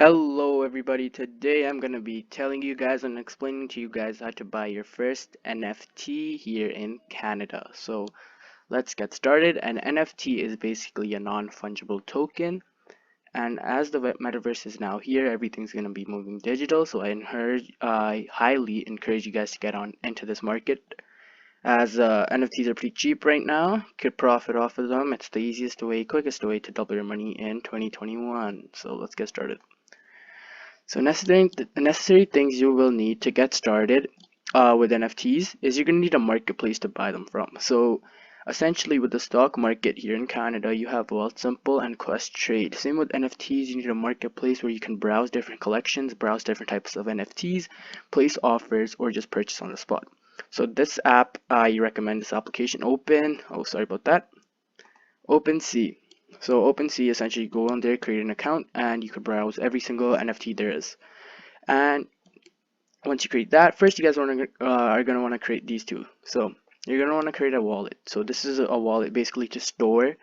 Hello everybody, today I'm going to be telling you guys and explaining to you guys how to buy your first NFT here in Canada. So let's get started. An NFT is basically a non-fungible token, and as the metaverse is now here, everything's going to be moving digital, so I highly encourage you guys to get on into this market as NFTs are pretty cheap right now. You could profit off of them. It's the easiest way, quickest way to double your money in 2021. So let's get started. So necessary things you will need to get started with NFTs is you're going to need a marketplace to buy them from. So essentially with the stock market here in Canada, you have Wealthsimple and Questrade. Same with NFTs, you need a marketplace where you can browse different collections, browse different types of NFTs, place offers, or just purchase on the spot. So this app, I recommend this application OpenSea. So OpenSea, essentially go on there, create an account, and you could browse every single NFT there is. And once you create that, first you guys are gonna want to create these two. So you're gonna want to create a wallet. So this is a wallet basically to store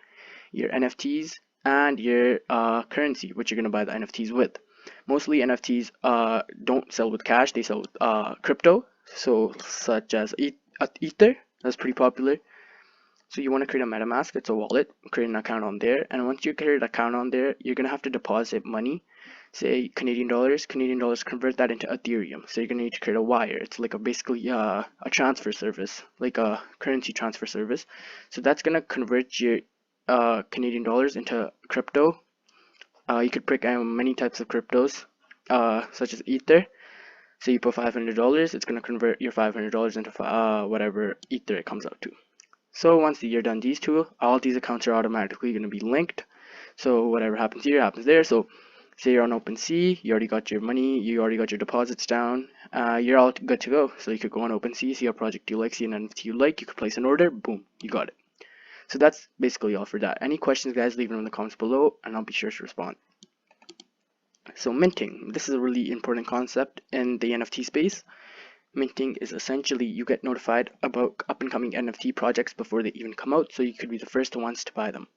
your NFTs and your currency, which you're gonna buy the NFTs with. Mostly NFTs don't sell with cash; they sell with crypto. So such as Ether, that's pretty popular. So you want to create a MetaMask, it's a wallet, create an account on there, and once you create an account on there, you're gonna have to deposit money, say Canadian dollars, convert that into Ethereum. So you're gonna need to create a wire. It's like basically a transfer service, like a currency transfer service. So that's gonna convert your Canadian dollars into crypto. You could pick many types of cryptos, such as Ether. So you put $500, it's gonna convert your $500 into whatever Ether it comes out to. So once you're done these two, all these accounts are automatically going to be linked. So whatever happens here happens there. So say you're on OpenSea, you already got your money, you already got your deposits down, you're all good to go. So you could go on OpenSea, see a project you like, see an NFT you like, you could place an order, boom, you got it. So that's basically all for that. Any questions, guys, leave them in the comments below, and I'll be sure to respond. So minting, this is a really important concept in the NFT space. Minting is essentially you get notified about up and coming NFT projects before they even come out, so you could be the first ones to buy them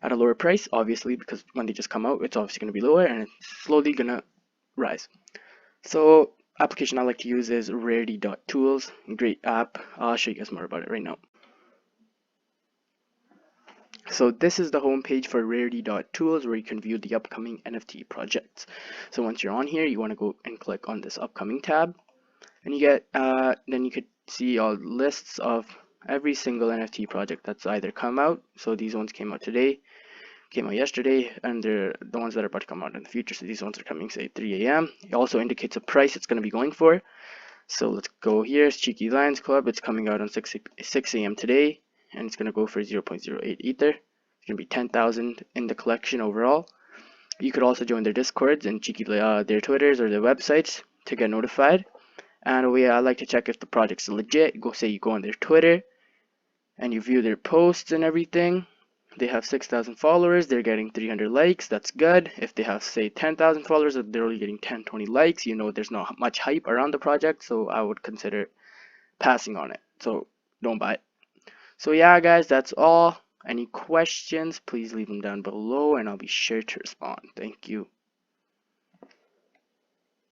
at a lower price, obviously, because when they just come out, it's obviously going to be lower and it's slowly going to rise. So application I like to use is Rarity.tools. Great app. I'll show you guys more about it right now. So this is the homepage for Rarity.tools where you can view the upcoming NFT projects. So once you're on here, you want to go and click on this upcoming tab, and you get then you could see all lists of every single NFT project that's either come out. So these ones came out today, came out yesterday, and they're the ones that are about to come out in the future. So these ones are coming, say, 3 a.m. It also indicates a price it's going to be going for. So let's go here. It's Cheeky Lions Club. It's coming out on 6 a.m. today, and it's going to go for 0.08 Ether. It's going to be 10,000 in the collection overall. You could also join their Discords and their Twitters or their websites to get notified. And a way I like to check if the project's legit, you go on their Twitter and you view their posts and everything. They have 6,000 followers, they're getting 300 likes, that's good. If they have, say, 10,000 followers, they're only getting 10, 20 likes, you know there's not much hype around the project, so I would consider passing on it. So don't buy it. So yeah, guys, that's all. Any questions, please leave them down below and I'll be sure to respond. Thank you.